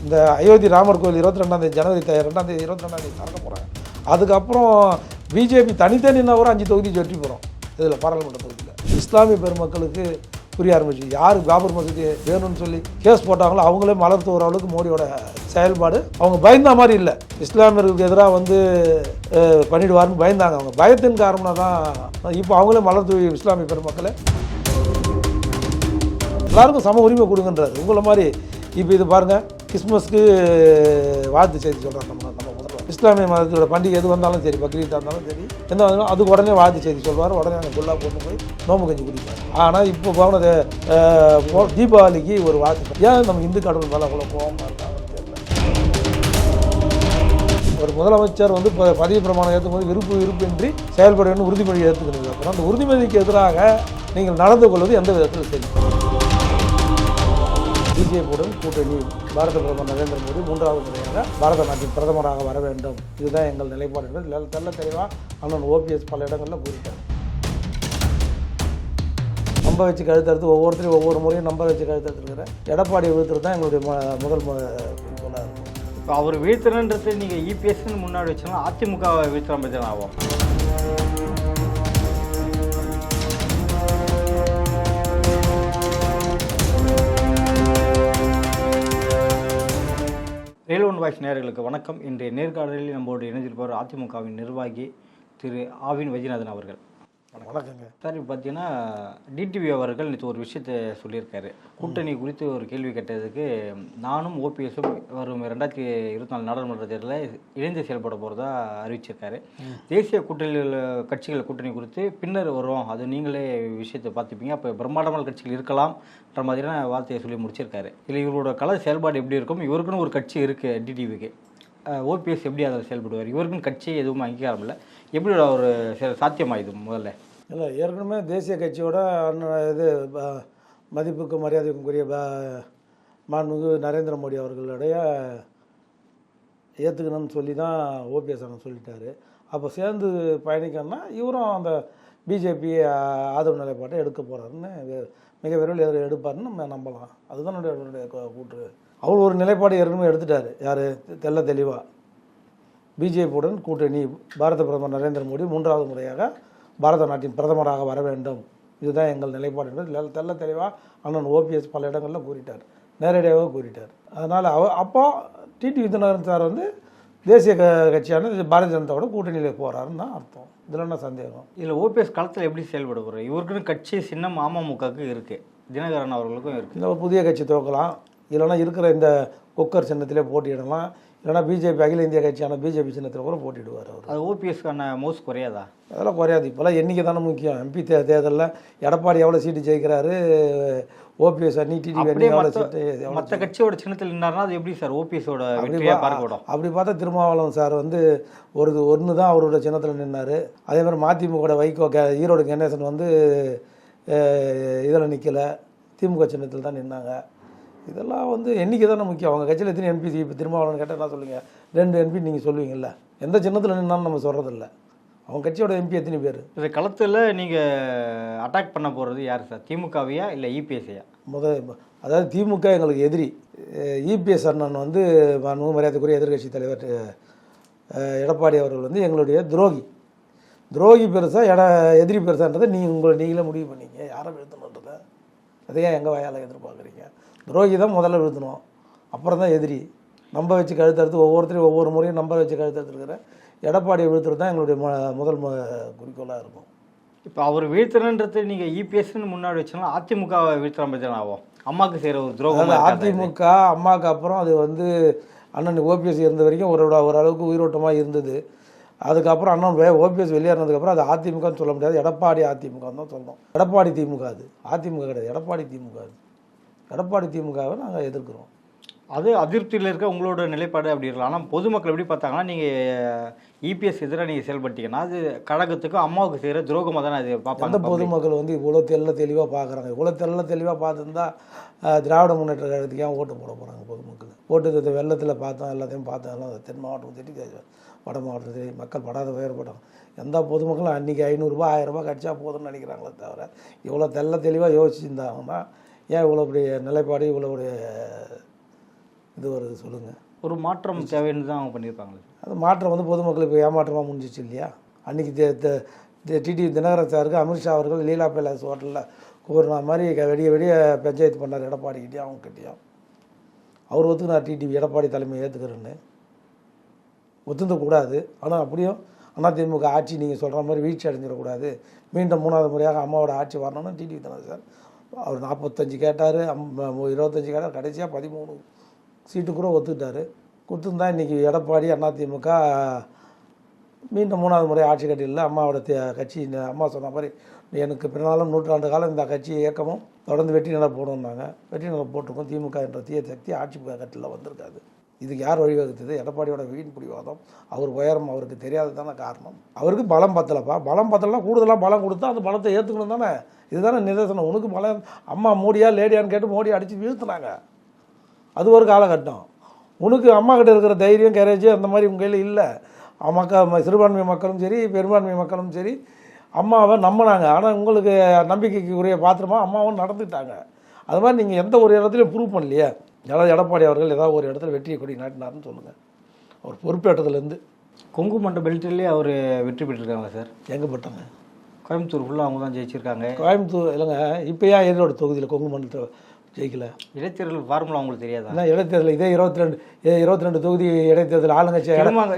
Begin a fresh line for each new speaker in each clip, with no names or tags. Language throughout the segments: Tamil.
இந்த அயோத்தி ராமர் கோயில் 22 ஜனவரி 22 திறக்க போகிறாங்க. அதுக்கப்புறம் பிஜேபி தனித்தனின்னா கூட 5 தொகுதி வெற்றி போகிறோம். இதில் பாராளுமன்ற தொகுதியில் இஸ்லாமிய பெருமக்களுக்கு புரிய ஆரம்பிச்சு. யார் பாபர் மசூதி வேணும்னு சொல்லி கேஸ் போட்டாங்களோ அவங்களே மலர் தூவுற அளவுக்கு மோடியோட செயல்பாடு. அவங்க பயந்த மாதிரி இல்லை, இஸ்லாமியர்களுக்கு எதிராக பண்ணிடுவார்னு பயந்தாங்க. அவங்க பயத்தின் காரணம் தான் இப்போ அவங்களே மலர் தூவி இஸ்லாமிய பெருமக்களை எல்லாருக்கும் சம உரிமை கொடுங்கன்றாரு. உங்களை மாதிரி இப்போ இது பாருங்கள், கிறிஸ்மஸ்க்கு வாழ்த்து செய்தி சொல்கிறாங்க. நம்ம முதல்ல இஸ்லாமிய மதத்தோட பண்டிகை எது வந்தாலும் சரி, பக்ரீத்தாக இருந்தாலும் சரி, எந்த வந்தாலும் அதுக்கு உடனே வாழ்த்து செய்தி சொல்வார். உடனே அந்த குல்லா கொண்டு போய் நோம்பு கஞ்சி குடிப்பார். ஆனால் இப்போ போனது தீபாவளிக்கு ஒரு வாழ்த்து. ஏன் நம்ம இந்து கடவுள் மேலே அவ்வளோ கோபமாக இருக்காங்கன்னு தெரியல. ஒரு முதலமைச்சர் இப்போ பதவி பிரமாணம் ஏற்றும் போது விருப்பின்றி செயல்பட வேண்டும் உறுதிமொழி ஏற்றுக்கிறது. அப்புறம் அந்த உறுதிமொழிக்கு எதிராக நீங்கள் நடந்து கொள்வது எந்த விதத்தில் சரி? பிஜேபியுடன் கூட்டணி பாரத பிரதமர் நரேந்திர மோடி 3வது முறையாக பாரத நாட்டின் பிரதமராக வர வேண்டும், இதுதான் எங்கள் நிலைப்பாடு என்பது தெல்ல தெளிவாக அண்ணன் ஓபிஎஸ் பல இடங்களில் கூறிட்டார். நம்ப வச்சு கழுத்தெடுத்து ஒவ்வொருத்தரையும் ஒவ்வொரு முறையும் நம்ப வச்சு கழுத்தெடுத்துருக்கிற எடப்பாடியை வீழ்த்துறது தான் எங்களுடைய முதல் குறிக்கோளாக இருக்கும்.
இப்போ அவர் வீழ்த்துறன்றது நீங்கள் இபிஎஸ்ன்னு முன்னாடி வச்சோம்னா அதிமுக வீழ்த்துற மாதிரி தான் ஆகும். ரேல் ஒன் வாய்ஸ் நேயர்களுக்கு வணக்கம். இன்றைய நேர்காணலில் நம்மளோடு இணைஞ்சிருப்பவர் அதிமுகவின் நிர்வாகி திரு ஆவின் வைத்தியநாதன் அவர்கள்.
வணக்கங்க
சார். இப்போ பார்த்தீங்கன்னா டிடிவி அவர்கள் நேற்று ஒரு விஷயத்தை சொல்லியிருக்காரு. கூட்டணி குறித்து ஒரு கேள்வி கேட்டதுக்கு நானும் ஓபிஎஸும் வரும் 2024 நாடாளுமன்ற தேர்தலில் இணைந்து செயல்பட போகிறதா அறிவிச்சிருக்காரு. தேசிய கட்சிகள் கூட்டணி குறித்து பின்னர் வரும், அது நீங்களே விஷயத்தை பார்த்துப்பீங்க, அப்போ பிரம்மாண்டமான கட்சிகள் இருக்கலாம்ன்ற மாதிரியான வார்த்தையை சொல்லி முடிச்சிருக்காரு. இல்லை இவரோட கல செயல்பாடு எப்படி இருக்கும்? இவருக்குன்னு ஒரு கட்சி இருக்குது டிடிவிக்கு, ஓபிஎஸ் எப்படி அதில் செயல்படுவார்? இவருக்குன்னு கட்சி எதுவும் அங்கீகாரம் இல்லை, எப்படி ஒரு சாத்தியமாயுது? முதல்ல
இல்லை, ஏற்கனவே தேசிய கட்சியோட இது மதிப்புக்கு மரியாதைக்குரிய மாண்புமிகு நரேந்திர மோடி அவர்களுடைய ஏற்றுக்கணும்னு சொல்லி தான் ஓபிஎஸ் அண்ணன் சொல்லிட்டாரு. அப்போ சேர்ந்து பயணிக்கணும்னா இவரும் அந்த பிஜேபி ஆதரவு நிலைப்பாட்டை எடுக்க போகிறாருன்னு மிக விரைவில் எடுப்பாருன்னு நம்ம நம்பலாம். அதுதான் என்னுடைய கூற்று. அவர் ஒரு நிலைப்பாடு ஏற்கனவே எடுத்துட்டார். யார்? தெளிவாக பிஜேபியுடன் கூட்டணி பாரத பிரதமர் நரேந்திர மோடி 3வது முறையாக பாரத நாட்டின் பிரதமராக வர வேண்டும், இதுதான் எங்கள் நிலைப்பாடு என்பது தெளிவாக அண்ணன் ஓபிஎஸ் பல இடங்களில் கூறிட்டார், நேரடியாக கூறிட்டார். அதனால் அப்போ டிடி வித்யநாதன் சார் தேசிய கட்சியான பாரதிய ஜனதாவோட கூட்டணியில் போகிறாருன்னு தான் அர்த்தம். இதில் என்ன சந்தேகம்?
இதில் ஓபிஎஸ் களத்தில் எப்படி செயல்பட போகிறார்? இவருக்குன்னு கட்சி சின்னம் அமமுகவுக்கு இருக்குது, தினகரன் அவர்களுக்கும் இருக்குது.
இல்லை, ஒரு புதிய கட்சி துவக்கலாம், இல்லைனா இருக்கிற இந்த குக்கர் சின்னத்திலே போட்டியிடலாம், இல்லைனா பிஜேபி அகில இந்திய கட்சியான பிஜேபி சின்னத்தில் கூட போட்டிடுவார் அவர்.
அது ஓபிஎஸ்க்கான மோஸ் குறையாதா? அதெல்லாம்
குறையாது. இப்போல்லாம் எண்ணிக்கை தானே முக்கியம். எம்பி தேர்தலில் எடப்பாடி எவ்வளோ சீட்டு ஜெயிக்கிறாரு, ஓபிஎஸ்
மற்ற கட்சியோட சின்னத்தில் நின்னார்னா அது எப்படி சார் ஓபிஎஸோட
அப்படி பார்த்தா திருமாவளவன் சார் ஒன்று தான் அவரோட சின்னத்தில் நின்னார். அதே மாதிரி மதிமுக வைகோ ஈரோடு கணேசன் இதில் நிற்கலை, திமுக சின்னத்தில் தான் நின்னாங்க. இதெல்லாம் எண்ணிக்கை தானே முக்கியம். அவங்க கட்சியில் எத்தனை எம்பி இப்போ திருமாவளவன் கேட்டால் என்ன சொல்லுவீங்க? 2 எம்பி நீங்கள் சொல்லுவீங்கல்ல. எந்த சின்னத்தில் நின்னாலும் நம்ம சொல்கிறதில்ல. அவங்க கட்சியோட எம்பி எத்தனை பேர்?
இந்த களத்தில் நீங்கள் அட்டாக் பண்ண போகிறது யார் சார்? திமுகவையா இல்லை இபிஎஸ்ஐயா?
அதாவது திமுக எங்களுக்கு எதிரி. இபிஎஸ் அண்ணன் மரியாதைக்குரிய எதிர்கட்சி தலைவர் எடப்பாடி அவர்கள் எங்களுடைய துரோகி பெருசாக எதிரி பெருசான்றதை நீங்களே முடிவு பண்ணிங்க. யாரை வீழ்த்தணுன்றதை அதையே எங்கள் வாயால் எதிர்பார்க்குறீங்க? துரோகி தான் முதல்ல வீழ்த்தணும், அப்புறம் தான் எதிரி. நம்ப வச்சு கழுத்தெடுத்து ஒவ்வொருத்தரையும் ஒவ்வொரு முறையும் நம்ப வச்சு கழுத்தெடுத்துருக்கிற எடப்பாடியை வீழ்த்துறது தான் எங்களுடைய முதல் குறிக்கோளாக இருக்கும்.
இப்போ அவர் வீழ்த்துறன்றது நீங்கள் இபிஎஸ்ன்னு முன்னாடி வச்சோம்னா அதிமுக வீழ்த்துற மாதிரி தான் ஆகும். அம்மாவுக்கு செய்கிற ஒரு துரோகம்.
அதிமுக அம்மாவுக்கு அப்புறம் அது அண்ணன் ஓபிஎஸ் இருந்த வரைக்கும் ஓரளவுக்கு உயிரோட்டமாக இருந்தது. அதுக்கப்புறம் அண்ணன் ஓபிஎஸ் வெளியேறினதுக்கப்புறம் அது அதிமுகன்னு சொல்ல முடியாது, எடப்பாடி அதிமுகன்னு தான் சொல்லணும். எடப்பாடி திமுக, அது அதிமுக கிடையாது, எடப்பாடி திமுக. எடப்பாடி திமுகவை நாங்கள் எதிர்க்கிறோம்.
அது அதிருப்தியில் இருக்க உங்களோட நிலைப்பாடு அப்படி இருக்கலாம். ஆனால் பொதுமக்கள் எப்படி பார்த்தாங்கன்னா நீங்கள் இபிஎஸ் எதிராக நீங்கள் செயல்பட்டீங்கன்னா அது கழகத்துக்கும் அம்மாவுக்கு செய்கிற துரோகமாக தானே அது பார்ப்பாங்க.
அந்த பொதுமக்கள் இவ்வளோ தெளிவாக பார்க்குறாங்க. இவ்வளோ தெளிவாக பார்த்துருந்தா திராவிட முன்னேற்ற கழகத்துக்கு ஏன் ஓட்டு போட போகிறாங்க பொதுமக்கள்? ஓட்டு வெள்ளத்தில் பார்த்தோம், எல்லாத்தையும் பார்த்தோம், எல்லாம் தென் மாவட்டம் சரி வட மாவட்டம் சரி மக்கள் படாத வேறுபடும். எந்த பொதுமக்களும் அன்றைக்கி 500 ரூபா 1000 ரூபா கட்சியாக போதும்னு நினைக்கிறாங்களே தவிர இவ்வளோ தெளிவாக யோசிச்சுருந்தாங்கன்னா ஏன் இவ்வளோ பெரிய நிலைப்பாடு இவ்வளோ இது வருது சொல்லுங்கள்.
ஒரு மாற்றம் தேவைன்னு தான் அவங்க பண்ணியிருப்பாங்களே.
அது மாற்றம் வந்து பொதுமக்களுக்கு ஏமாற்றமாக முடிஞ்சிச்சு இல்லையா? அன்றைக்கி டிடி தினகரன் சாருக்கு அமித்ஷா அவர்கள் லீலா பேலஸ் ஹோட்டலில் கூறுனா மாதிரி வெடிய வெடிய பஞ்சாயத்து பண்ணார் எடப்பாடிக்கிட்டேயும் அவங்ககிட்டையும். அவர் ஒத்துக்கினார் டிடிவி எடப்பாடி தலைமையை ஏற்றுக்கிறேன்னு. ஒத்துந்தக்கூடாது. ஆனால் அப்படியும் அதிமுக ஆட்சி நீங்கள் சொல்கிற மாதிரி வீழ்ச்சி அடைஞ்சிடக்கூடாது, மீண்டும் 3வது முறையாக அம்மாவோட ஆட்சி வரணும்னு டிடிவி தினகரன் சார் அவர் 45 கேட்டார், 25 கேட்டார், கடைசியாக 13 சீட்டு கூட ஒத்துக்கிட்டார். கொடுத்துருந்தா இன்றைக்கி எடப்பாடி அதிமுக மீண்டும் 3வது முறை ஆட்சி கட்டியில் அம்மாவோட கட்சி அம்மா சொன்ன மாதிரி எனக்கு பின்னாலும் 100 ஆண்டு காலம் இந்த கட்சி இயக்கமும் தொடர்ந்து வெற்றி நிலை போடணுன்னாங்க. வெற்றி நிலை போட்டிருக்கோம். திமுக என்ற தீய சக்தி ஆட்சி கட்டில் வந்திருக்காது. இதுக்கு யார் வழிவகுத்தது? எடப்பாடியோட வீண் பிடிவாதம். அவர் உயரம் அவருக்கு தெரியாது தானே காரணம். அவருக்கு பலம் பத்தலைப்பா. பலம் பத்தலைன்னா கூடுதலாக பலம் கொடுத்தா அந்த பலத்தை ஏற்றுக்கணும் தானே. இதுதானே நிதர்சனம். உனக்கு பலம் அம்மா மோடியா லேடியான்னு கேட்டு மோடி அடித்து வீழ்த்தினாங்க. அது ஒரு காலகட்டம். உனக்கு அம்மா கிட்ட இருக்கிற தைரியம் கேரேஜ் அந்த மாதிரி உங்கள் கையில் இல்லை. மக்கள் சிறுபான்மை மக்களும் சரி பெரும்பான்மை மக்களும் சரி அம்மாவை நம்பினாங்க. ஆனால் உங்களுக்கு நம்பிக்கைக்கு உரிய பாத்திரமா அம்மாவும் நடந்துட்டாங்க. அது மாதிரி நீங்கள் எந்த ஒரு இடத்துலையும் ப்ரூவ் பண்ணலையே. யாராவது எடப்பாடி அவர்கள் ஏதாவது ஒரு இடத்துல வெற்றியை கொடி நாட்டினார்னு சொல்லுங்கள். அவர் பொறுப்பேற்றதுலேருந்து
கொங்கு மண்டல பெல்ட்லேயே அவர் வெற்றி பெற்றிருக்காங்க சார்.
எங்கே பெற்றாங்க?
கோயம்புத்தூர் ஃபுல்லாக அவங்க தான் ஜெயிச்சிருக்காங்க.
கோயம்புத்தூர் இல்லைங்க. இப்போ ஏன் ஈரோடு தொகுதியில் கொங்கு மண்டலத்தில் ஜெயிக்கல?
இடைத்தேர்தல் ஃபார்முலா உங்களுக்கு தெரியாதா?
ஏன்னா இடைத்தேர்தல் இதே 22 தொகுதி இடைத்தேர்தல் ஆளுங்கட்சி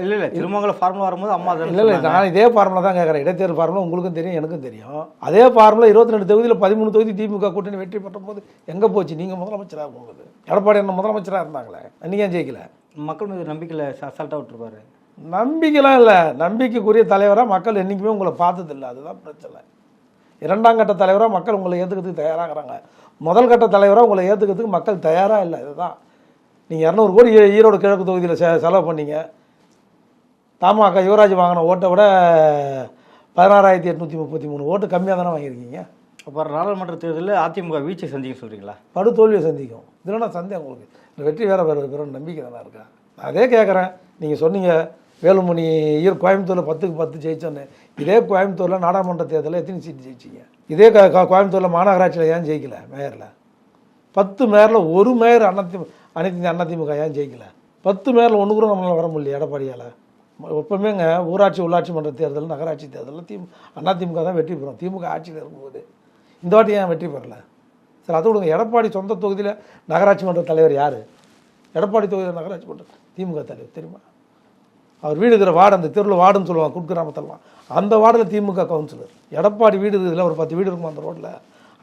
இல்லை திருமங்கலம் ஃபார்முலா வரும்போது அம்மா தான்.
இல்லை நான் இதே ஃபார்முலா தான் கேட்குறேன். இடைத்தேர்தல் ஃபார்முலா உங்களுக்கும் தெரியும் எனக்கும் தெரியும். அதே ஃபார்முலா 22 தொகுதியில் 13 தொகுதி திமுக கூட்டணி வெற்றி பெற்ற போது எங்கே போச்சு? நீங்கள் முதலமைச்சராக போகுது. எடப்பாடி என்ன முதலமைச்சராக இருந்தாங்களே, நீங்கள் ஏன் ஜெயிக்கல?
மக்கள் மீது நம்பிக்கையில் அசால்ட்டாக விட்டுருப்பாரு.
நம்பிக்கைலாம் இல்லை. நம்பிக்கைக்குரிய தலைவராக மக்கள் என்றைக்குமே உங்களை பார்த்ததில்லை. அதுதான் பிரச்சனை. 2ஆம் கட்ட தலைவராக மக்கள் உங்களை ஏற்றுக்கிறதுக்கு தயாராகிறாங்க. முதல் கட்ட தலைவராக உங்களை ஏற்றுக்கிறதுக்கு மக்கள் தயாராக இல்லை. இதுதான். நீங்கள் 200 கோடி ஈரோடு கிழக்கு தொகுதியில் செலவு பண்ணீங்க. தமாக யுவராஜ் வாங்கின ஓட்டை விட 16,833 ஓட்டு கம்மியாக தானே வாங்கியிருக்கீங்க.
அப்புறம் நாடாளுமன்ற தேர்தலில் அதிமுக வீழ்ச்சி சந்திக்க சொல்கிறீங்களா?
படு தோல்வியை சந்திக்கும். இதெல்லாம் சந்தேகம் உங்களுக்கு. இந்த வெற்றி வேறு வேறு நம்பிக்கை தானே இருக்கா? நான் அதே கேட்குறேன். நீங்கள் சொன்னீங்க வேலுமணி கோயம்புத்தூரில் 10க்கு 10 ஜெயிச்சோன்னு. இதே கோயம்புத்தூரில் நாடாளுமன்ற தேர்தலில் எத்தனை சீட்டு ஜெயிச்சிங்க? இதே கோயம்புத்தூரில் மாநகராட்சியில் ஏன் ஜெயிக்கல? மேயரில் 10 மேயரில் ஒரு மேயர் அதிமுக ஏன் ஜெயிக்கல? 10 மேயரில் ஒன்று கூட நம்மளால் வர முடியல எடப்பாடியால். எப்பவுமேங்க ஊராட்சி உள்ளாட்சி மன்ற தேர்தல் நகராட்சி தேர்தலில் அதிமுக தான் வெற்றி பெறும். திமுக ஆட்சியில் இருக்கும்போது இந்த வாட்டி ஏன் வெற்றி பெறல? சார் அது விடுங்க. எடப்பாடி சொந்த தொகுதியில் நகராட்சி மன்ற தலைவர் யார்? எடப்பாடி தொகுதியில் நகராட்சி மன்ற திமுக தலைவர் தெரியுமா? அவர் வீடு இருக்கிற வார்டு, அந்த தெருவில் வார்டுன்னு சொல்லுவாங்க குட்கிராமத்தெல்லாம், அந்த வார்டில் திமுக கவுன்சிலர். எடப்பாடி வீடு இருக்குதுல, ஒரு 10 வீடு இருக்கும் அந்த ரோட்டில்.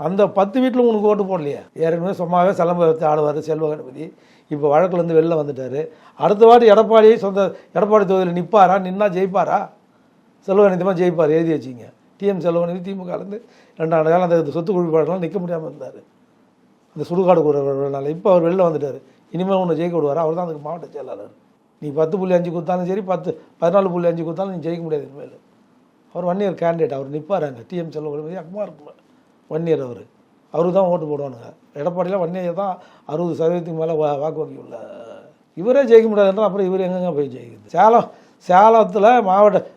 அந்த 10 வீட்டில் உனக்கு ஓட்டு போடலையே. ஏற்கனவே சும்மாவே சிலம்பு வச்சு ஆடுவார் செல்வ கணபதி. இப்போ வழக்குலேருந்து வெளில வந்துட்டார். அடுத்த வாட்டி எடப்பாடி தொகுதியில் நிற்பாரா? நின்னா ஜெயிப்பாரா? செல்வகணதியமாக ஜெயிப்பார். எழுதி வச்சிங்க. டிஎம் செல்வகணதி திமுகலேருந்து 2 ஆண்டு காலம் அந்த சொத்து குழிப்பாடெல்லாம் நிற்க முடியாமல் இருந்தார். அந்த சுடுகாடு கூடனால. இப்போ அவர் வெளில வந்துட்டார். இனிமேல் ஒன்று ஜெயிக்க விடுவார். அவர் தான் அதுக்கு மாவட்ட செயலாளர். நீ 10.5 கொடுத்தாலும் சரி 14.5 கொடுத்தாலும் நீ ஜெயிக்க முடியாது இனிமேல். அவர் 1 இயர் கேண்டிடேட். அவர் நிற்பாருங்க. டிஎம் செல்வகணதி அக்கமாக இருக்கும் 1 இயர். அவருக்கு தான் ஓட்டு போடுவானுங்க. எடப்பாடியில் 1 இயர் தான் 60% மேலே வாக்கு வங்கி உள்ள. இவரே ஜெயிக்க முடியாதுன்றால் அப்புறம் இவர் எங்கெங்க போய் ஜெயிக்குது? சேலத்தில்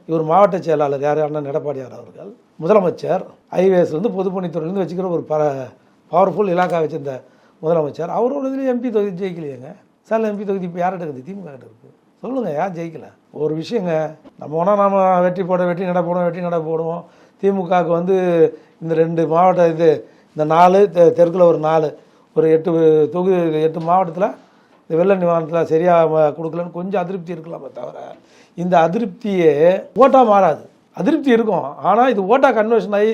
இவர் மாவட்ட செயலாளர் யார்? அண்ணன் எடப்பாடியார் அவர்கள். முதலமைச்சர் ஐஏஎஸ்லேருந்து பொதுப்பணித்துறையிலேருந்து வச்சுக்கிற ஒரு பவர்ஃபுல் இலாக்கா வச்சிருந்த முதலமைச்சர். அவரோட இதுலேயும் எம்பி தொகுதி ஜெயிக்கலையேங்க. சேலம் எம்பி தொகுதி இப்போ யார்கிட்ட இருக்குது? திமுக கிட்ட இருக்குது. சொல்லுங்கள் யார் ஜெயிக்கல? ஒரு விஷயங்க. நம்ம வேணால் நம்ம வெற்றி நட போடுவோம். திமுகவுக்கு வந்து இந்த 2 மாவட்ட இந்த 4 தெற்கில் ஒரு 4 ஒரு 8 தொகுதி 8 மாவட்டத்தில் இந்த வெள்ள நிவாரணத்தில் சரியாக கொடுக்கலன்னு கொஞ்சம் அதிருப்தி இருக்கலாமே தவிர இந்த அதிருப்தியே ஓட்டாக மாறாது. அதிருப்தி இருக்கும். ஆனால் இது ஓட்டாக கன்வர்ஷன் ஆகி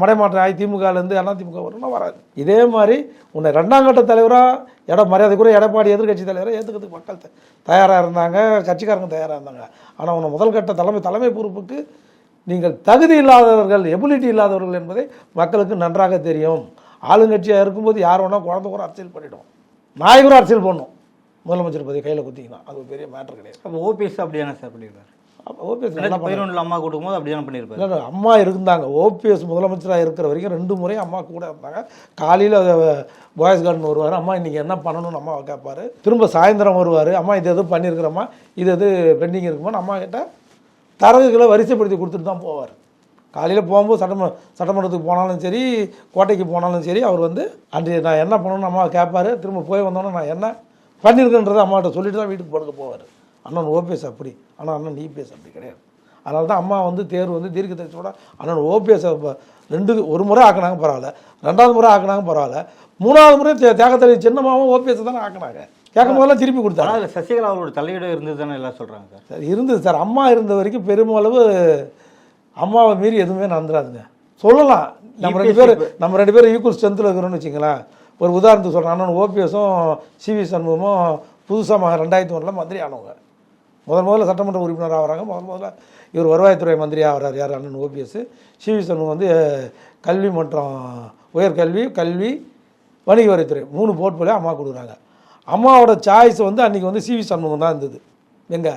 மடைமாற்றம் ஆகி திமுகலேருந்து அதிமுக வரணும்னா வராது. இதே மாதிரி உன்னை 2ஆம் கட்ட தலைவராக மரியாதைக்குரிய எடப்பாடி எதிர்கட்சி தலைவராக ஏற்றுக்கிறதுக்கு மக்கள் தயாராக இருந்தாங்க, கட்சிக்காரங்க தயாராக இருந்தாங்க. ஆனால் உன்னை முதல் கட்ட தலைமை பொறுப்புக்கு நீங்கள் தகுதி இல்லாதவர்கள், எபிலிட்டி இல்லாதவர்கள் என்பதை மக்களுக்கு நன்றாக தெரியும். ஆளுங்கட்சியாக இருக்கும்போது யார் வேணால் குழந்தை கூட அரசியல் பண்ணிவிடும். நாய் கூட அரசியல் பண்ணணும். முதலமைச்சர் பதவி கையில் குத்திங்கன்னா அது ஒரு பெரிய மேட்டர் கிடையாது.
அப்போ ஓபிஎஸ் அப்படியான சார் பண்ணியிருக்காரு.
ஓபிஎஸ்
அம்மா கொடுக்கும்போது அப்படியான பண்ணியிருப்பாரு.
அம்மா இருந்தாங்க. ஓபிஎஸ் முதலமைச்சராக இருக்கிற வரைக்கும் 2 முறை அம்மா கூட இருந்தாங்க. காலையில் பாய்ஸ் கார்டன் வருவார். அம்மா இன்றைக்கி என்ன பண்ணணும்னு அம்மாவை கேட்பார். திரும்ப சாயந்தரம் வருவார். அம்மா இது எது பண்ணியிருக்கிறோம்மா, இது எது பெண்டிங் இருக்குமான்னு அம்மா கிட்ட தரகுகளை வரிசைப்படுத்தி கொடுத்துட்டு தான் போவார். காலையில் போகும்போது சட்டமன்றத்துக்கு போனாலும் சரி, கோட்டைக்கு போனாலும் சரி, அவர் வந்து அன்றைய நான் என்ன பண்ணணும்னு அம்மாவை கேட்பார். திரும்ப போய் வந்தோன்னே நான் என்ன பண்ணியிருக்கன்றதை அம்மாட்ட சொல்லிட்டு தான் வீட்டுக்கு படுக்க போவார். அண்ணன் ஓபிஎஸ் அப்படி, ஆனால் அண்ணன் இபிஎஸ் அப்படி கிடையாது. அதனால தான் அம்மா வந்து தேர்வு வந்து தீர்க்க தரிசனோட அண்ணன் ஓபிஎஸ் ஒரு முறை ஆக்கினாங்க பரவாயில்ல, 2வது முறை ஆக்கினாங்க பரவாயில்ல, 3வது முறை தியாகத்தலை சின்னமாவும் ஓபிஎஸ் தானே ஆக்கினாங்க. கேட்கும் போதெல்லாம் திருப்பி கொடுத்தாங்க.
ஆனால் சசிகலா அவரோட தலையீடு இருந்தது தானே எல்லாம் சொல்கிறாங்க சார்.
சார் இருந்தது சார். அம்மா இருந்த வரைக்கும் பெருமளவு அம்மாவை மீறி எதுவுமே நடந்துடாதுங்க. சொல்லலாம் நம்ம ரெண்டு பேரும் ஈக்குவல் ஸ்ட்ரென்த்தில் இருக்கிறோன்னு வச்சுங்களேன். ஒரு உதாரணத்துக்கு சொல்கிறேன். அண்ணன் ஓபிஎஸும் சிவி சண்முகமும் புதுசாக 2001 மந்திரி ஆனவங்க. முதல்ல சட்டமன்ற உறுப்பினர் ஆகிறாங்க. முதல்ல இவர் வருவாய்த்துறை மந்திரி ஆகிறார். யார்? அண்ணன் ஓபிஎஸ். சிவி சண்முகம் வந்து கல்வி மற்றும் உயர்கல்வி வணிக வரித்துறை 3 போர்ட்ஃபோலியோ அம்மா கொடுக்குறாங்க. அம்மாவோட சாய்ஸ் வந்து அன்றைக்கி வந்து சிவி சண்முகம் தான் இருந்தது. எங்கே?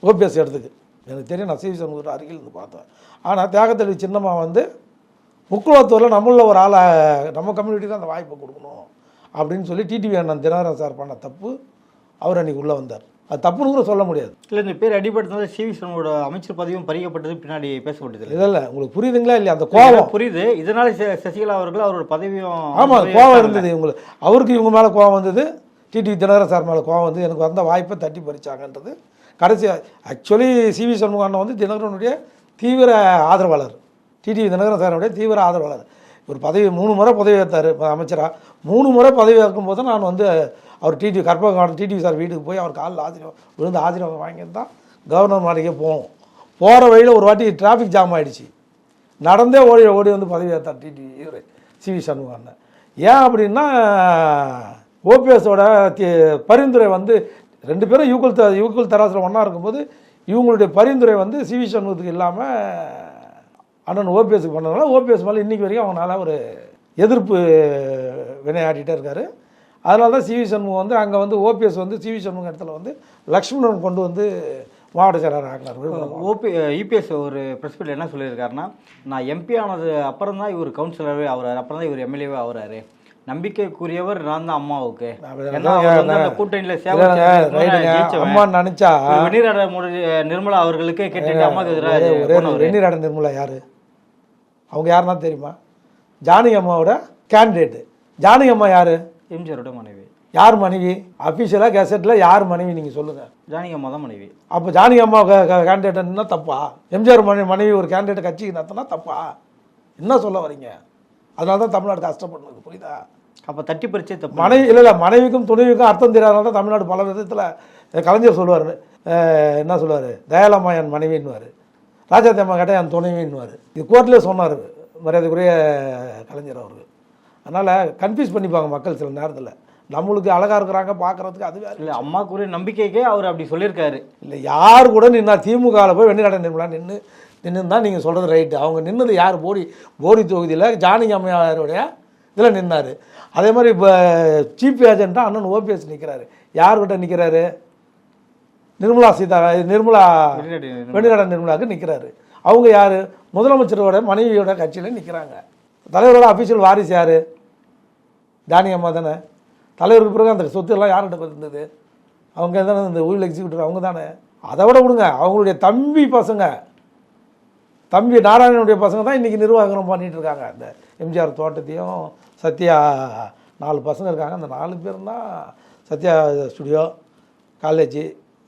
ஓபிஎஸ் இடத்துக்கு. எனக்கு தெரியும், நான் சிவி சண்முகத்தோட அருகில் இருந்து பார்த்தேன். ஆனால் தியாகத்தலை சின்னம்மா வந்து முக்குளத்தூரில் நம்மளில் ஒரு ஆளை நம்ம கம்யூனிட்டி தான் அந்த வாய்ப்பை கொடுக்கணும் அப்படின்னு சொல்லி டிடிவி அண்ணன் தினகரன் சார் பண்ண தப்பு. அவர் அன்றைக்கி உள்ளே வந்தார். அது தப்புன்னு கூட சொல்ல முடியாது.
இல்லை, இந்த பேர் அடிபட்டது சிவி சண்முகோட அமைச்சர் பதவியும் பறிக்கப்பட்டது பின்னாடி பேசப்பட்டது.
இல்லை உங்களுக்கு புரியுதுங்களா இல்லையா? அந்த கோவம்
புரியுது. இதனால சசிகலா அவர்கள் அவரோட பதவியும்
ஆமாம் கோவம் இருந்தது இவங்களுக்கு. அவருக்கு இவங்க மேலே கோவம் வந்தது, டிடிவி தினகரன் சார் மேலே கோவம் வந்து எனக்கு வந்த வாய்ப்பை தட்டி பறிச்சாங்கன்றது கடைசி. ஆக்சுவலி சிவி சண்முகம் அண்ணன் வந்து தினகரனுடைய தீவிர ஆதரவாளர், டிடிவி தினகரன் சாருடைய தீவிர ஆதரவாளர். ஒரு பதவி 3 முறை பதவி ஏற்றார் அமைச்சராக. 3 முறை பதவி ஏற்கும் போது நான் வந்து அவர் கற்பகம் டிடிவி சார் வீட்டுக்கு போய் அவர் காலில் ஆதரவு வாங்கிட்டு தான் கவர்னர் மாளிகை போவோம். போகிற வழியில் ஒரு வாட்டி டிராஃபிக் ஜாம் ஆகிடுச்சு. நடந்தே ஓடி வந்து பதவி ஏற்றார் இவர் சிவி சண்முகம் அண்ணன். ஏன் அப்படின்னா ஓபிஎஸோட பரிந்துரை வந்து 2 பேரும் ஈக்குவல் தராசில் ஒன்றா இருக்கும்போது இவங்களுடைய பரிந்துரை வந்து சிவி சண்முகத்துக்கு இல்லாமல் அண்ணன் ஓபிஎஸ்க்கு பண்ணதுனால ஓபிஎஸ் மேலே இன்றைக்கி வரைக்கும் அவங்களால ஒரு எதிர்ப்பு வினையாட்டிகிட்டே இருக்கார். அதனால தான் சிவி சண்முகம் வந்து அங்கே வந்து ஓபிஎஸ் வந்து சிவி சண்முகம் இடத்துல வந்து லக்ஷ்மணன் கொண்டு வந்து மாவட்ட செயலாளர் ஆக்கினார்.
இபிஎஸ் ஒரு ப்ரெஸ் மீட்டில் என்ன சொல்லியிருக்காருன்னா, நான் எம்பி ஆனது அப்புறம் தான் இவர் கவுன்சிலரே ஆகிறாரு, அப்புறம் தான் இவர் எம்எல்ஏவே ஆகிறாரு, நம்பிக்கைக்குரியவர் நான் தான் அம்மாவுக்கு. கூட்டணியில்
அம்மா நினைச்சா
வெந்நீராட நிர்மலா அவர்களுக்கு கேட்டு அம்மாவுக்கு எதிராக.
வெந்நீராட நிர்மலா யாரு? அவங்க யாருன்னா தெரியுமா? ஜானகி அம்மாவோட கேண்டிடேட்டு. ஜானகி அம்மா யாரு?
எம்ஜிஆரோட மனைவி.
யார் மனைவி? அஃபீஷியலாக கெசட்டில் யார் மனைவி நீங்கள் சொல்லுங்கள்.
ஜானகி அம்மா தான் மனைவி. அப்போ
ஜானகி அம்மா கேண்டிடேட்னா தப்பா? எம்ஜிஆர் மனைவி ஒரு கேண்டிடேட் கட்சிக்கு நடத்தினா தப்பா? என்ன சொல்ல வரீங்க? அதனால தான் தமிழ்நாடு கஷ்டப்படுறது, புரியுதா?
அப்போ தட்டி பறிச்சே தப்பு.
மனைவி இல்லை மனைவிக்கும் துணைவிக்கும் அர்த்தம் தெரியாதனால தான் தமிழ்நாடு பல விதத்தில் கலைஞர் சொல்லுவார். என்ன சொல்லுவார்? தயாளம்மா என் மனைவின்னுவார், ராஜாத்தி அம்மா கேட்டால் என் துணைவின்னுவார். இது கோர்ட்லேயே சொன்னார் மரியாதைக்குரிய கலைஞர் அவருக்கு. அதனால் கன்ஃபியூஸ் பண்ணிப்பாங்க மக்கள் சில நேரத்தில். நம்மளுக்கு அழகாக இருக்கிறாங்க பார்க்குறதுக்கு, அது வேறு.
இல்லை, அம்மாக்குரிய நம்பிக்கைக்கே அவர் அப்படி சொல்லியிருக்காரு.
இல்லை, யார் கூட நின்னா திமுகவில் போய் வெண்ணிராட நிர்மலா நின்று தான் நீங்கள் சொல்கிறது ரைட்டு. அவங்க நின்னது யார்? போடி தொகுதியில் ஜானகி அம்மையாருடைய இதில் நின்னார். அதே மாதிரி இப்போ சீஃப் ஏஜென்ட்டாக அண்ணன் ஓபிஎஸ் நிற்கிறாரு. யார்கிட்ட நிற்கிறாரு? வெண்ணிராட நிர்மலாவுக்கு நிற்கிறாரு. அவங்க யார்? முதலமைச்சரோட மனைவியோட கட்சியில் நிற்கிறாங்க. தலைவரோட அஃபீஷியல் வாரிசு யார்? ஜானகி அம்மா தானே. தலைவருக்கு பிறகு அந்த சொத்து எல்லாம் யார்கிட்ட இருந்தது? அவங்க தானே இந்த ஊழல் எக்ஸிக்யூட்டிவ், அவங்க தானே. அதை விட விடுங்க, அவங்களுடைய தம்பி நாராயணனுடைய பசங்க தான் இன்றைக்கி நிர்வாகம் பண்ணிகிட்டு இருக்காங்க. இந்த எம்ஜிஆர் தோட்டத்தையும் சத்யா 4 பசங்க இருக்காங்க. அந்த 4 பேரும் தான் சத்யா ஸ்டுடியோ, காலேஜ்,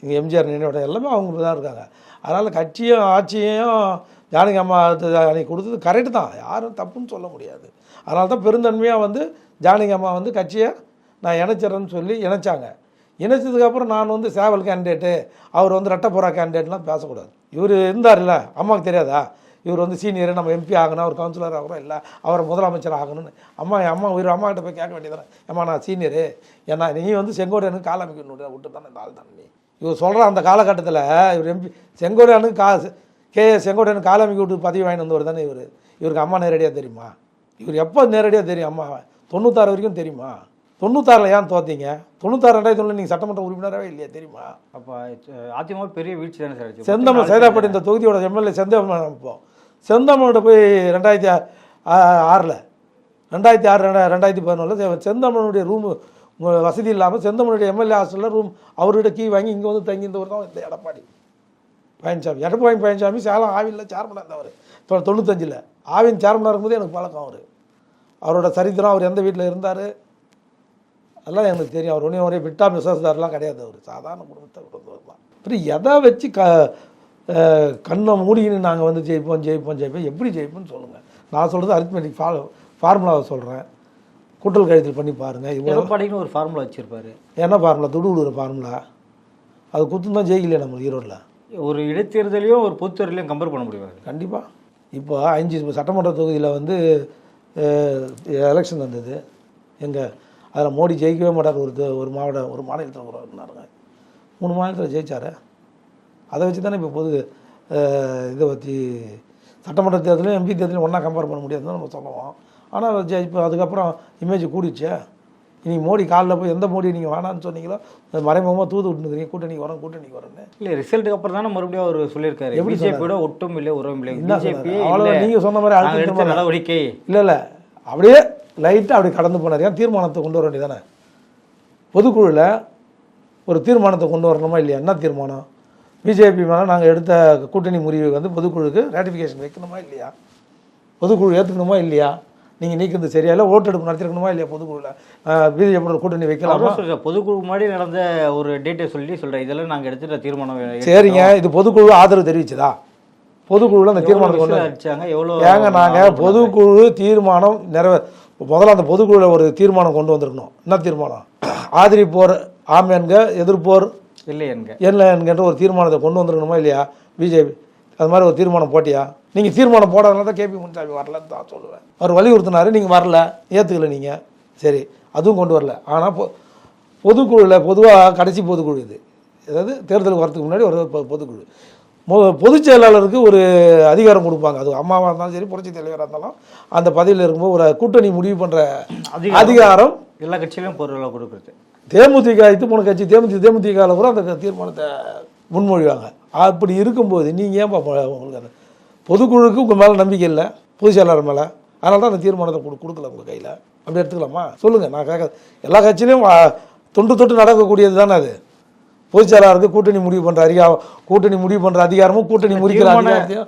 இங்கே எம்ஜிஆர் நினைவோட எல்லாமே அவங்க தான் இருக்காங்க. அதனால் கட்சியும் ஆட்சியையும் ஜானகி அம்மா அன்றைக்கி கொடுத்தது கரெக்டு தான், யாரும் தப்புன்னு சொல்ல முடியாது. அதனால தான் பெருந்தன்மையாக வந்து ஜானகி அம்மா வந்து கட்சியை நான் இணைச்சிட்றேன்னு சொல்லி இணைச்சாங்க. இணைச்சதுக்கப்புறம் நான் வந்து சேவல் கேண்டிடேட்டு, அவர் வந்து ரெட்டப்போரா கேண்டிடேட்லாம் பேசக்கூடாது. இவர் இருந்தார் இல்லை, அம்மாவுக்கு தெரியாதா? இவர் வந்து சீனியர், நம்ம எம்பி ஆகணும், அவர் கவுன்சிலர் ஆகிறோம், இல்லை அவர் முதலமைச்சர் ஆகணும்னு அம்மா அம்மாக்கிட்ட போய் கேட்க வேண்டியதானே. அம்மா நான் சீனியரு, ஏன்னா நீ வந்து செங்கோட்டையனுக்கு கால் அமைக்கணும் விட்டு தானே இந்த ஆள் தானே நீ. இவர் சொல்கிற அந்த காலகட்டத்தில் இவர் எம்பி செங்கோட்டையனுக்கு செங்கோட்டையனுக்கு கால் அமைக்க விட்டு பதவி வாங்கி வந்தவர் தானே இவர். இவருக்கு அம்மா நேரடியாக தெரியுமா? இவர் எப்போ நேரடியாக தெரியும்? அம்மா 96 வரைக்கும் தெரியுமா? 96 ஏன் தோத்தீங்க? 96 2001 நீங்கள் சட்டமன்ற உறுப்பினராகவே இல்லையா? தெரியுமா?
அப்போ அதிமுக பெரிய வீழ்ச்சி தானே சார்.
செந்தமிழ் சேதாப்பட்டு இந்த தொகுதியோட எம்எல்ஏ செந்தமிழோட போய் 2006 2011 செந்தமிழனுடைய ரூமு வசதி இல்லாமல் செந்தமிழுடைய எம்எல்ஏ ஹாஸ்டலில் ரூம் அவர்கிட்ட கீ வாங்கி இங்கே வந்து தங்கி இருந்தவர் தான் இந்த எடப்பாடி பழனிசாமி. சேலம் ஆவியில் சேர்மனாக இருந்தவர் 95. ஆவின் சேர்மனாக இருக்கும்போது எனக்கு பழக்கம். அவரோட சரித்திரம், அவர் எந்த வீட்டில் இருந்தார், அதெல்லாம் எனக்கு தெரியும். அவர் ஒன்றும் ஒரே விட்டா மிஸ்ஸார்லாம் கிடையாது. அவர் சாதாரண குடும்பத்தை தான். அப்புறம் எதை வச்சு கண்ணை மூடிக்கின்னு நாங்கள் வந்து ஜெயிப்போம் எப்படி ஜெயிப்போம்னு சொல்லுங்கள். நான் சொல்கிறது அரித்மெட்டிக் ஃபார்முலாவை சொல்கிறேன். கூட்டல் கழித்தல் பண்ணி பாருங்கள்.
எடப்பாடின்னு ஒரு ஃபார்முலா வச்சுருப்பாரு. என்ன
ஃபார்முலா? துடு விடுற ஃபார்முலா. அது குத்தும் தான் ஜெயிக்கலையே நம்ம ஈரோட்டில்.
ஒரு இடைத்தேர்தலையும் ஒரு பொது தேர்தலையும் கம்பேர் பண்ண முடியாது
கண்டிப்பாக. இப்போ 5 சட்டமன்ற தொகுதியில் வந்து எலெக்ஷன் வந்தது. அதில் மோடி ஜெயிக்கவே மாட்டார். ஒரு மாநிலத்தில் இருந்தாருங்க. 3 மாநிலத்தில் ஜெயிச்சார். அதை வச்சு தானே இப்போ இதை பற்றி சட்டமன்ற தேர்தலையும் எம்பி தேர்தலையும் ஒன்றா கம்பேர் பண்ண முடியாதுன்னு நம்ம சொல்லுவோம். ஆனால் இப்போ அதுக்கப்புறம் இமேஜ் கூடிடுச்சே. இன்றைக்கி மோடி காலில் போய் எந்த மோடி நீங்கள் வேணான்னு சொன்னீங்களோ மறைமுகமாக தூது விட்டுருக்கீங்க. கூட்டணிக்கு வரேன்னு. இல்லை,
ரிசல்ட்டுக்கு அப்புறம் தானே மறுபடியும் அவர் சொல்லியிருக்காரு. பிஜேபியோட ஒட்டும் இல்லை, உறவும் இல்லை.
அவ்வளோ நீங்கள் சொன்ன மாதிரி
அடுத்த நடவடிக்கை
இல்லை அப்படியே லைட்டாக அப்படி கடந்து போனார். ஏன் தீர்மானத்தை கொண்டு வர வேண்டியதானே? பொதுக்குழுவில் ஒரு தீர்மானத்தை கொண்டு வரணுமா இல்லையா? என்ன தீர்மானம்? பிஜேபி மேலே நாங்கள் எடுத்த கூட்டணி முறிவை வந்து பொதுக்குழுக்கு ரேட்டிஃபிகேஷன் வைக்கணுமா இல்லையா? பொதுக்குழு ஏற்றுக்கணுமா இல்லையா? நீங்கள் நீக்கிறது சரியா இல்லை? ஓட்டெடுப்பு நடத்திருக்கணுமா இல்லையா? பொதுக்குழுவில் பிஜேபியோட கூட்டணி வைக்கலாமா?
பொதுக்குழு முன்னாடி நடந்த ஒரு டேட்டை சொல்கிறேன். இதெல்லாம் நாங்கள் எடுத்துகிட்ட தீர்மானம்.
சரிங்க, இது பொதுக்குழு ஆதரவு தெரிவிச்சதா? பொதுக்குழுவில் அந்த தீர்மானத்தை கொண்டு
அடிச்சாங்க. எவ்வளோ
நாங்கள் பொதுக்குழு தீர்மானம் முதல்ல அந்த பொதுக்குழுவில் ஒரு தீர்மானம் கொண்டு வந்திருக்கணும். என்ன தீர்மானம்? ஆதரிப்போர் ஆம் என்க, எதிர்ப்போர் இல்லை என்கின்ற ஒரு தீர்மானத்தை கொண்டு வந்துருக்கணுமா இல்லையா? பிஜேபி அது மாதிரி ஒரு தீர்மானம் போட்டியா? நீங்கள் தீர்மானம் போடாதனால தான் கேபி முன்சாமி வரலன்னு தான் சொல்லுவேன். அவர் வலியுறுத்தினார், நீங்கள் வரல, ஏற்றுக்கல நீங்கள். சரி, அதுவும் கொண்டு வரல. ஆனால் பொதுக்குழுவில் பொதுவாக கடைசி பொதுக்குழு இது. அதாவது தேர்தலுக்கு வரதுக்கு முன்னாடி ஒரு பொதுக்குழு. பொதுச் செயலாளருக்கு ஒரு அதிகாரம் கொடுப்பாங்க. அது அம்மாவாக இருந்தாலும் சரி, புரட்சி தலைவராக இருந்தாலும் அந்த பதவியில் இருக்கும்போது ஒரு கூட்டணி முடிவு பண்ணுற அதிகாரம்
எல்லா கட்சியிலும் பொருளாக கொடுக்குறது.
தேமுதிக இது போன கட்சி தேமுதிகாவில் கூட அந்த தீர்மானத்தை முன்மொழிவாங்க. அப்படி இருக்கும்போது நீங்கள் ஏன் உங்களுக்கு அந்த பொதுக்குழுக்கு உங்கள் மேலே நம்பிக்கை இல்லை, பொதுச் செயலாளர் மேலே, அதனால தான் அந்த தீர்மானத்தை கொடுக்கல உங்கள் கையில். அப்படி எடுத்துக்கலாமா? சொல்லுங்கள். நான் கேட்க எல்லா கட்சியிலையும் தொட்டு நடக்கக்கூடியது தானே அது. பொதுச் செயலாளருக்கு கூட்டணி முடிவு பண்ணுற அதிகாரமும் கூட்டணி முடிக்கிற அதிகாரத்தையும்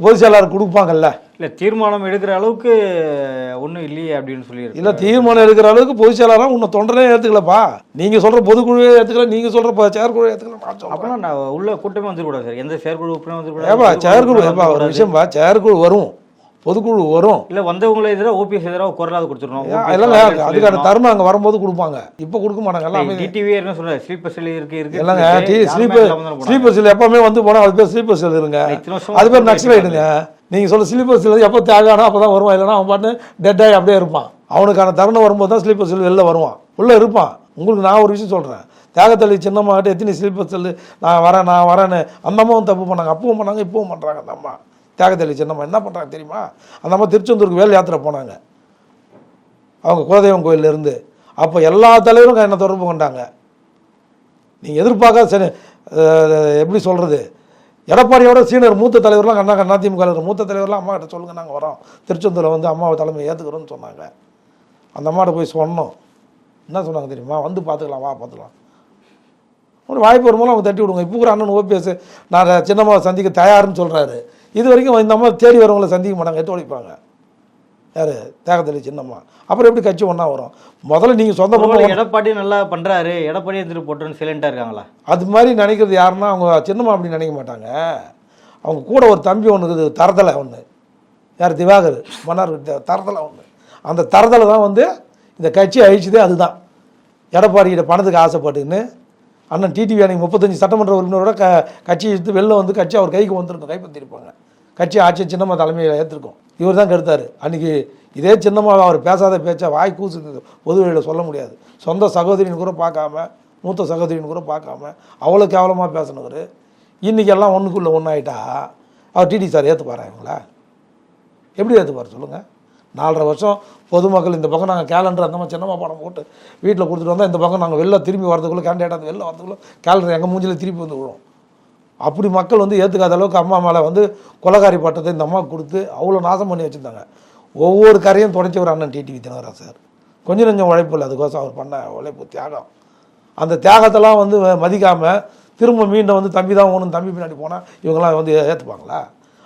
பொதுச் செயலாளர் கொடுப்பாங்கல்ல.
இல்லை, தீர்மானம் எடுக்கிற அளவுக்கு ஒன்றும் இல்லையே அப்படின்னு சொல்லி
இல்லை, தீர்மானம் எடுக்கிற அளவுக்கு பொதுச் செயலாளர் உன்னை தொண்டனே ஏற்றுக்கலப்பா. நீங்கள் சொல்கிற பொதுக்குழுவே ஏற்றுக்கல, நீங்கள் சொல்கிற செயற்குழு ஏற்றுக்கல.
அப்படின்னா நான் உள்ள கூட்டமே வந்துக்கூடாது சார். எந்த செயற்குழு உறுப்பினர் வந்துக்கூடாது.
செயற்குழு ஒரு விஷயம்பா, செயற்குழு வரும், பொதுக்குழு வரும்.
இல்லை, வந்தவங்களை எதிராக ஓபிஎஸ் எதிராக குரலாக கொடுத்துருவோம்.
அதுக்கான தருணம் அங்கே வரும்போது கொடுப்பாங்க. இப்போ கொடுக்க மாட்டாங்க. எல்லாம்
டிடிவி என்ன சொல்கிறார், ஸ்லீப்பர் செல் இருக்கு
இல்லைங்க. ஸ்லீப்பர் செல் எப்பவுமே வந்து போனால் அது பேர் ஸ்லீப்பர் செல் இருங்க, அது பேர் நக்சலைட்டுங்க. நீங்கள் சொல்ல ஸ்லீப்பர் செல் எப்போ தேவையானோ அப்போ தான் வருவான். இல்லைனா அவன் பாட்டு டெட்டாகி அப்படியே இருப்பான். அவனுக்கான தருணம் வரும்போது தான் ஸ்லீப்பர் செல் வெளில வருவான், உள்ளே இருப்பான். உங்களுக்கு நான் ஒரு விஷயம் சொல்கிறேன். தியாகத்தளி சின்னம்மாட்ட எத்தனை ஸ்லீப்பர் செல்லு நான் வரேன்னு அந்த அம்மாவும் தப்பு பண்ணாங்க. அப்பவும் பண்ணாங்க, இப்பவும் பண்ணுறாங்க. அந்த அம்மா தியாகத்தளி சின்னம்மா என்ன பண்ணுறாங்க தெரியுமா? அந்த அம்மா திருச்செந்தூருக்கு வேல் யாத்திரை போனாங்க அவங்க குலதெய்வம் கோயிலேருந்து. அப்போ எல்லா தலைவரும் என்ன தொடர்பு கொண்டாங்க. நீங்கள் எதிர்பார்க்காத சரி எப்படி சொல்கிறது, எடப்பாடியோட சீனியர் மூத்த தலைவர்லாம் அதிமுக மூத்த தலைவர்லாம் அம்மா கிட்ட சொல்லுங்கள், நாங்கள் வரோம் திருச்செந்தூரில் வந்து அம்மாவை தலைமை ஏற்றுக்கிறோன்னு சொன்னாங்க. அந்த அம்மாட்ட போய் சொன்னோம். என்ன சொன்னாங்க தெரியுமா? வந்து பார்த்துக்கலாம், வா பார்த்துக்கலாம். ஒரு வாய்ப்பு வரும்போது அவங்க தட்டி விடுங்க. இப்போ கூட அண்ணன் ஓபிஎஸ் நான் சின்னம்மாவை சந்திக்க தயாருன்னு சொல்கிறாரு. இது வரைக்கும் இந்த அம்மா தேடி வரவங்களை சந்திக்க மாட்டாங்க, எட்டு ஒழிப்பாங்க. யார்? தியாகத்தளி சின்னம்மா. அப்புறம் எப்படி கட்சி ஒன்றா வரும்? முதல்ல நீங்கள் சொந்த
எடப்பாடி நல்லா பண்ணுறாரு, எடப்பாடி எடுத்துகிட்டு போட்டுன்னு சைலண்டாக இருக்காங்களா?
அது மாதிரி நினைக்கிறது யாருன்னா அவங்க சின்னம்மா அப்படி நினைக்க மாட்டாங்க. அவங்க கூட ஒரு தம்பி ஒன்று இருக்குது, தரதலை ஒன்று. யார்? திவாகர் மன்னார் தரதலை ஒன்று. அந்த தரதலை தான் வந்து இந்த கட்சி அழிச்சதே அதுதான். எடப்பாடிக்கிட்ட பணத்துக்கு ஆசைப்பட்டுன்னு அண்ணன் டிடிவி அன்னைக்கு 35 சட்டமன்ற உறுப்பினரோட கட்சி எடுத்து வெளில வந்து கட்சி அவர் கைக்கு வந்திருக்கும், கைப்பற்றிருப்பாங்க. கட்சி ஆட்சி சின்னம்மா தலைமையில் ஏற்றிருக்கோம். இவர் தான் கெடுத்தார். அன்றைக்கி இதே சின்னம்மாவை அவர் பேசாத பேச்சா வாய் கூசுது, பொது வழியில் சொல்ல முடியாது. சொந்த சகோதரின்னு கூட பார்க்காம, மூத்த சகோதரின்னு கூட பார்க்காம அவ்வளோ கேவலமாக பேசினவர். இன்றைக்கி எல்லாம் ஒன்றுக்குள்ளே ஒன்றாயிட்டா அவர் டிடி சார் ஏற்றுப்பாரா? இவங்களா எப்படி ஏற்றுப்பார் சொல்லுங்கள்? 4.5 வருஷம் பொதுமக்கள் இந்த பக்கம் நாங்கள் கேலண்டர் அந்த மாதிரி சின்னம்மா படம் போட்டு வீட்டில் கொடுத்துட்டு வந்தால் இந்த பக்கம் நாங்கள் வெளில திரும்பி வரதுக்குள்ளே கேண்டிடேட் வெளில வரதுக்குள்ளே கேலண்டர் எங்கள் மூஞ்சில் திருப்பி வந்து விழும். அப்படி மக்கள் வந்து ஏற்றுக்காத அளவுக்கு அம்மா மேலே வந்து கொலகாரி பட்டத்தை இந்த அம்மாவுக்கு கொடுத்து அவ்வளோ நாசம் பண்ணி வச்சுருந்தாங்க. ஒவ்வொரு கரையும் தொடச்சவர் அண்ணன் டிடிவி தினகரன் சார். கொஞ்சம் கொஞ்சம் உழைப்பு இல்லை, அதுக்கோசம் அவர் பண்ண உழைப்பு தியாகம். அந்த தியாகத்தெல்லாம் வந்து மதிக்காமல் திரும்ப மீண்டும் வந்து தம்பி தான் ஒன்று தம்பி பின்னாடி போனால் இவங்கெல்லாம் வந்து ஏற்றுப்பாங்களா?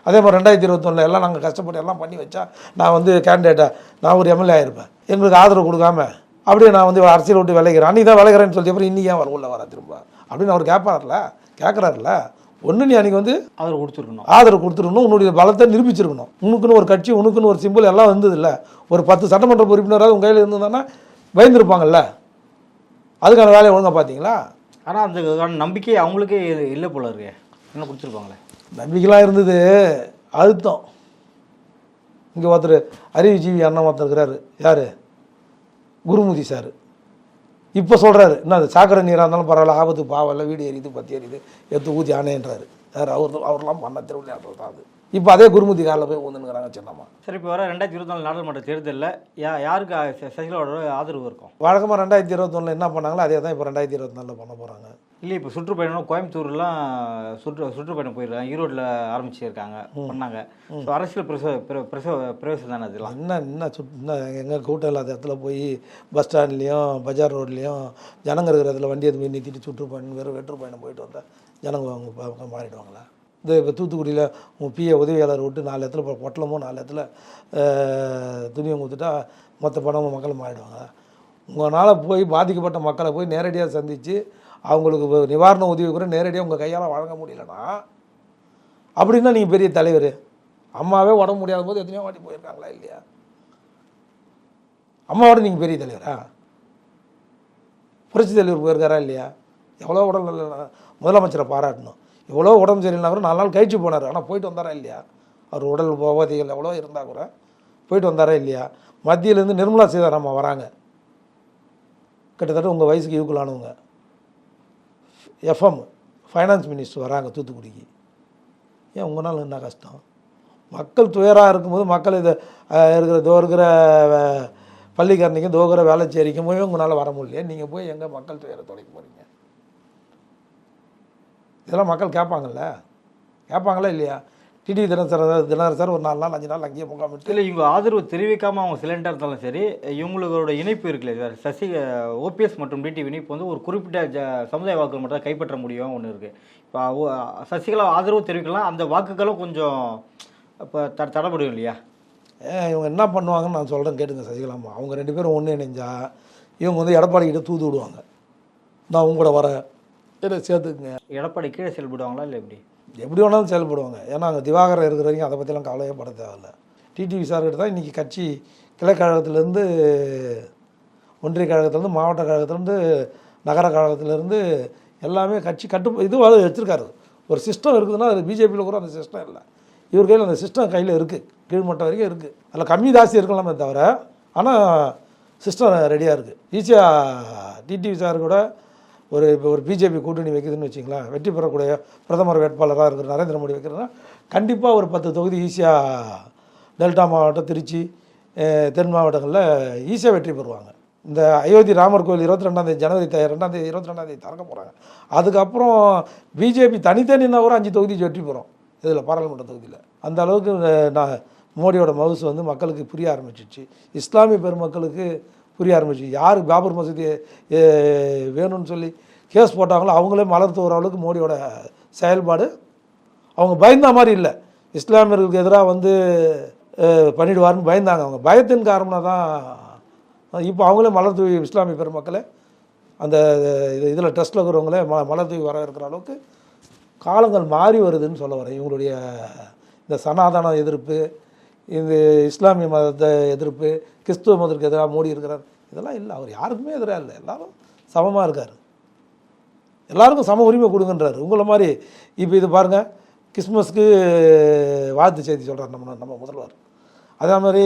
அதே மாதிரி 2021 எல்லாம் நாங்கள் கஷ்டப்பட்டு எல்லாம் பண்ணி வச்சா நான் வந்து கேண்டிடேட்டாக நான் ஒரு எம்எல்ஏ ஆகிருப்பேன். எங்களுக்கு ஆதரவு கொடுக்காம அப்படியே நான் வந்து அரசியல் விட்டு விளைகிறேன், அன்றைக்கி தான் விளைகிறேன்னு சொல்லி அப்புறம் இன்னி ஏன் உள்ள வர திரும்ப அப்படின்னு அவர் கேட்குறாருல. ஒன்று நீ அன்றைக்கி வந்து ஆதரவு கொடுத்துருக்கணும், உன்னுடைய பலத்தை நிரூபிச்சிருக்கணும். உனக்குன்னு ஒரு கட்சி, உனக்குன்னு ஒரு சிம்பிள் எல்லாம் வந்தது இல்லை. ஒரு 10 சட்டமன்ற உறுப்பினராக உங்கள் கையில் இருந்ததுன்னா பயந்துருப்பாங்கல்ல. அதுக்கான வேலையை ஒழுங்காக பார்த்தீங்களா?
ஆனால் அதுக்கான நம்பிக்கை அவங்களுக்கே இல்லை போல இருக்கு. என்ன கொடுத்துருப்பாங்களே
நம்பிக்கைலாம் இருந்தது, அழுத்தம். இங்கே ஒருத்தர் அறிவுஜீவி அண்ணன் ஒருத்தர் இருக்கிறாரு, யார், குருமூர்த்தி சார். இப்போ சொல்கிறாரு, என்ன அது சாக்கடை நீராக இருந்தாலும் பரவாயில்ல, ஆபத்து பாவம், வீடு எரியுது, பற்றி எரியுது, எடுத்து ஊற்றி ஆனேன்றாரு. யார் அவர்லாம் பண்ண திருவிழா தான் அது. இப்போ அதே குருமூர்த்தி காலில் போய் ஊந்துனுங்கிறாங்க சின்னம்மா.
சரி, இப்போ வர 2024 நாடாளுமன்ற தேர்தலில் யாருக்கு சசிகலாவோட ஆதரவு இருக்கும்?
வழக்கமாக 2021 என்ன பண்ணாங்களோ அதே தான் இப்போ 2024 பண்ண போகிறாங்க.
இல்லை, இப்போ சுற்றுப்பயணம் கோயம்புத்தூர்லாம் சுற்றுப்பயணம் போயிருக்காங்க, ஈரோட்டில் ஆரம்பிச்சிருக்காங்க, பண்ணாங்க. ஸோ அரசியல் பிரவேசம் தானே அதெல்லாம்.
என்ன எங்கே கூட்டம் இல்லாத இடத்துல போய் பஸ் ஸ்டாண்ட்லேயும் பஜார் ரோட்லேயும் ஜனங்க இருக்கிற இடத்துல வண்டி எடுத்து போய் நிறுத்திட்டு சுற்றுப்பயணம் வெறும் வெற்றுப்பயணம் போயிட்டு வந்தால் ஜனங்க அவங்க மாறிடுவாங்களா? இந்த இப்போ தூத்துக்குடியில் உங்கள் பிஏ உதவியாளர் விட்டு 4 இடத்துல பொட்டலமோ 4 இடத்துல துணியை கொடுத்துட்டா மொத்த பணமும் மக்களும் மாறிடுவாங்க. உங்களால் போய் பாதிக்கப்பட்ட மக்களை போய் நேரடியாக சந்தித்து அவங்களுக்கு நிவாரண உதவி கூட நேரடியாக உங்கள் கையால் வழங்க முடியலன்னா அப்படின்னா நீங்கள் பெரிய தலைவர். அம்மாவே உடம்பு முடியாத போது எத்தனையோ வாட்டி போயிருக்காங்களா இல்லையா? அம்மாவோட நீங்கள் பெரிய தலைவரா? புரட்சி தலைவர் போயிருக்காரா இல்லையா? எவ்வளோ உடல் முதலமைச்சரை பாராட்டணும். எவ்வளோ உடம்பு சரியில்லைனா கூட 4 நாள் கழிச்சு போனார், ஆனால் போயிட்டு வந்தாரா இல்லையா? அவர் உடல் உபாதைகள் எவ்வளோ இருந்தால் கூட போயிட்டு வந்தாரா இல்லையா? மத்தியிலேருந்து நிர்மலா சீதாராமன் வராங்க, கிட்டத்தட்ட உங்கள் வயசுக்கு ஈக்குவலானவங்க. எஃப்எம் ஃபைனான்ஸ் மினிஸ்டர் வராங்க தூத்துக்குடிக்கு. ஏன் உங்களால் என்ன கஷ்டம்? மக்கள் துயராக இருக்கும்போது மக்கள் இதை இருக்கிற பள்ளிக்கரணிக்கும் தோகிற வேலைச்சேரிக்கும் போய் உங்களால் வர முடியலையே, நீங்கள் போய் எங்கே மக்கள் துயரை தொலைக்க போகிறீங்க? இதெல்லாம் மக்கள் கேட்பாங்களா இல்லையா? டிடி தினகரன் சார் ஒரு 4 நாள் 5 நாள் அங்கேயே முகாமிட்டு
இல்லை, இவங்க ஆதரவு தெரிவிக்காமல் அவங்க சிலண்டாக இருந்தாலும் சரி, இவங்களோட இணைப்பு இருக்குல்ல சார், ஓபிஎஸ் மற்றும் டிடிவி இணைப்பு வந்து ஒரு குறிப்பிட்ட சமுதாய வாக்குகள் மட்டும் தான் கைப்பற்ற முடியும் ஒன்று இருக்குது. இப்போ சசிகலா ஆதரவு தெரிவிக்கலாம், அந்த வாக்குகளும் கொஞ்சம் இப்போ தடைப்படும் இல்லையா?
இவங்க என்ன பண்ணுவாங்கன்னு நான் சொல்கிறேன் கேட்டுங்க. சசிகலாமா அவங்க 2 பேரும் ஒன்று இணைஞ்சா இவங்க வந்து எடப்பாடி கிட்ட தூது விடுவாங்க, நான் உங்க கூட வரேன் சேர்த்துக்குங்க.
எடப்பாடி கீழே செயல்படுவாங்களா இல்லை எப்படி
வேணாலும் செயல்படுவாங்க. ஏன்னா அங்கே திவாகரன் இருக்கிற வரைக்கும் அதை பற்றிலாம் கவலையே பட தேவையில்லை. டிடிவி சார்கிட்ட தான் இன்றைக்கி கட்சி கிளைக்கழகத்திலேருந்து ஒன்றிய கழகத்திலேருந்து மாவட்ட கழகத்திலேருந்து நகர கழகத்திலேருந்து எல்லாமே கட்சி இதுவாக வச்சுருக்காரு. ஒரு சிஸ்டம் இருக்குதுன்னா அது பிஜேபியில் கூட அந்த சிஸ்டம் இல்லை. இவர் கையில் அந்த சிஸ்டம் கையில் இருக்குது, கீழ்மட்டம் வரைக்கும் இருக்குது. அதில் கம்மி தாசி இருக்கலாமே தவிர ஆனால் சிஸ்டம் ரெடியாக இருக்குது. ஈஸியாக டிடிவி சார் கூட இப்போ ஒரு பிஜேபி கூட்டணி வைக்குதுன்னு வச்சிங்களேன், வெற்றி பெறக்கூடிய பிரதமர் வேட்பாளராக இருக்கிற நரேந்திர மோடி வைக்கிறதுனா கண்டிப்பாக ஒரு 10 தொகுதி ஈஸியாக டெல்டா மாவட்டம், திருச்சி, தென் மாவட்டங்களில் ஈஸியாக வெற்றி பெறுவாங்க. இந்த அயோத்தி ராமர் கோவில் 22 ஜனவரி 22 திறக்க போகிறாங்க. அதுக்கப்புறம் பிஜேபி தனித்தனின்னா கூட 5 தொகுதி வெற்றி பெறும் இதில் பாராளுமன்ற தொகுதியில். அந்த அளவுக்கு நான் மோடியோட மவுசு வந்து மக்களுக்கு புரிய ஆரம்பிச்சிச்சு, இஸ்லாமிய பெருமக்களுக்கு புரிய ஆரம்பிச்சு. யார் பாபர் மசூதி வேணும்னு சொல்லி கேஸ் போட்டாங்களோ அவங்களே மலர்த்து வர அளவுக்கு மோடியோட செயல்பாடு. அவங்க பயந்த மாதிரி இல்லை, இஸ்லாமியர்களுக்கு எதிராக வந்து பண்ணிடுவார்னு பயந்தாங்க. அவங்க பயத்தின் காரணமாக தான் இப்போ அவங்களே மலர் தூவி இஸ்லாமிய பெருமக்களை அந்த இதில் டெஸ்ட்டில் இருக்கிறவங்களே மலர் தூவி வர இருக்கிற அளவுக்கு காலங்கள் மாறி வருதுன்னு சொல்ல வரேன். இவங்களுடைய இந்த சனாதன எதிர்ப்பு, இந்த இஸ்லாமிய மதத்தை எதிர்ப்பு, கிறிஸ்துவ மதத்துக்கு எதிராக மோடி இருக்கிறார், இதெல்லாம் இல்லை. அவர் யாருக்குமே எதிராக இல்லை, எல்லாரும் சமமாக இருக்கார், எல்லாருக்கும் சம உரிமை கொடுங்கன்றார். உங்களை மாதிரி இப்போ இது பாருங்கள், கிறிஸ்மஸ்க்கு வாழ்த்து செய்தி சொல்கிறார் நம்ம முதல்வர். அதே மாதிரி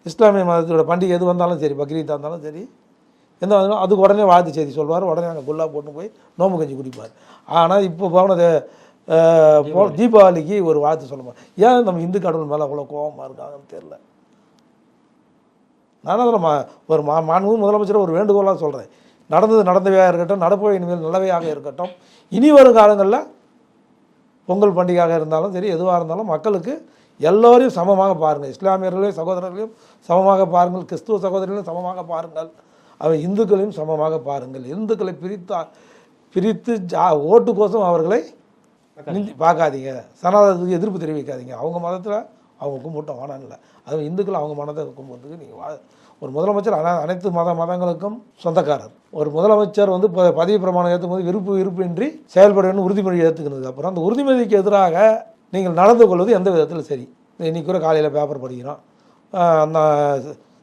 இஸ்லாமிய மதத்தோட பண்டிகை எது வந்தாலும் சரி, பக்ரீத்தாக இருந்தாலும் சரி, எந்த வந்தாலும் அதுக்கு உடனே வாழ்த்து செய்தி சொல்வார், உடனே அங்கே குல்லா போட்டு போய் நோம்பு கஞ்சி குடிப்பார். ஆனால் இப்போ போனது தீபாவளிக்கு ஒரு வாழ்த்து சொல்லுவாங்க. ஏன் நம்ம இந்து கடவுள் மேலே அவ்வளோ கோபமாக இருக்காங்கன்னு தெரில. நான் அதில் ஒரு மாண்பு முதலமைச்சர் ஒரு வேண்டுகோளாக சொல்கிறேன், நடந்தவையாக இருக்கட்டும், நடப்பவை இனிமேல் நல்லவையாக இருக்கட்டும், இனி வரும் காலங்களில் பொங்கல் பண்டிகையாக இருந்தாலும் சரி, எதுவாக இருந்தாலும் மக்களுக்கு எல்லோரையும் சமமாக பாருங்கள், இஸ்லாமியர்களையும் சகோதரர்களையும் சமமாக பாருங்கள், கிறிஸ்துவ சகோதரர்களையும் சமமாக பாருங்கள், அவை இந்துக்களையும் சமமாக பாருங்கள். இந்துக்களை பிரித்து ஓட்டுக்கோசம் அவர்களை பார்க்காதீங்க, சனாதனத்துக்கு எதிர்ப்பு தெரிவிக்காதீங்க. அவங்க மதத்தில் அவங்க கும்பிட்டோம் வேணாம் இல்லை, அது இந்துக்கள் அவங்க மதத்தை கும்பிட்றதுக்கு நீங்கள் ஒரு முதலமைச்சர் அனைத்து மதங்களுக்கும் சொந்தக்காரர். ஒரு முதலமைச்சர் வந்து இப்போ பதவி பிரமாணம் ஏற்றும் போது விருப்பின்றி செயல்படணும்னு உறுதிமொழி ஏற்றுக்கினதுக்கு அப்புறம் அந்த உறுதிமொழிக்கு எதிராக நீங்கள் நடந்து கொள்வது எந்த விதத்தில் சரி? இன்றைக்கி கூட காலையில் பேப்பர் படிக்கிறோம், அந்த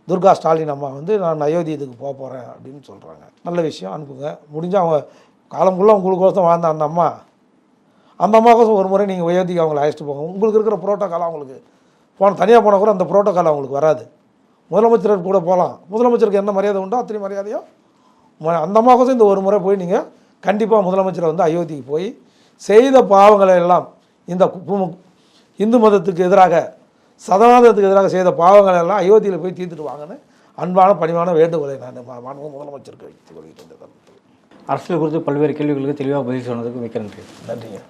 துர்கா ஸ்டாலின் அம்மா வந்து நான் அயோத்தி இதுக்கு போக போகிறேன் அப்படின்னு சொல்கிறாங்க. நல்ல விஷயம், அனுப்புங்க. முடிஞ்சால் அவங்க காலம் ஃபுல்லாக உங்களுக்கோசம் வாழ்ந்த அந்த அம்மாவுக்கோசம் ஒரு முறை நீங்கள் அயோத்திக்கு அவங்களை அழைச்சிட்டு போங்க. உங்களுக்கு இருக்கிற புரோட்டோக்கால் அவங்களுக்கு தனியாக போனால் கூட அந்த புரோட்டோக்கால் அவங்களுக்கு வராது. முதலமைச்சர் கூட போகலாம். முதலமைச்சருக்கு என்ன மரியாதை உண்டோ அத்தனை மரியாதையோ அந்த அம்மாவுக்கோசம் இந்த ஒரு முறை போய் நீங்கள் கண்டிப்பாக முதலமைச்சரை வந்து அயோத்திக்கு போய் செய்த பாவங்களை எல்லாம் இந்த இந்து மதத்துக்கு எதிராக சனாதனத்துக்கு எதிராக செய்த பாவங்கள் எல்லாம் அயோத்தியில் போய் தீர்த்துட்டு வாங்கன்னு அன்பான பணிவான வேண்டுகோளை நான் முதலமைச்சருக்கு வைத்துக் கொள்கிறேன்.
அரசியல் குறித்து பல்வேறு கேள்விகளுக்கு தெளிவாக பதில் சொன்னதுக்கு மிக்க நன்றி.
நன்றிங்க.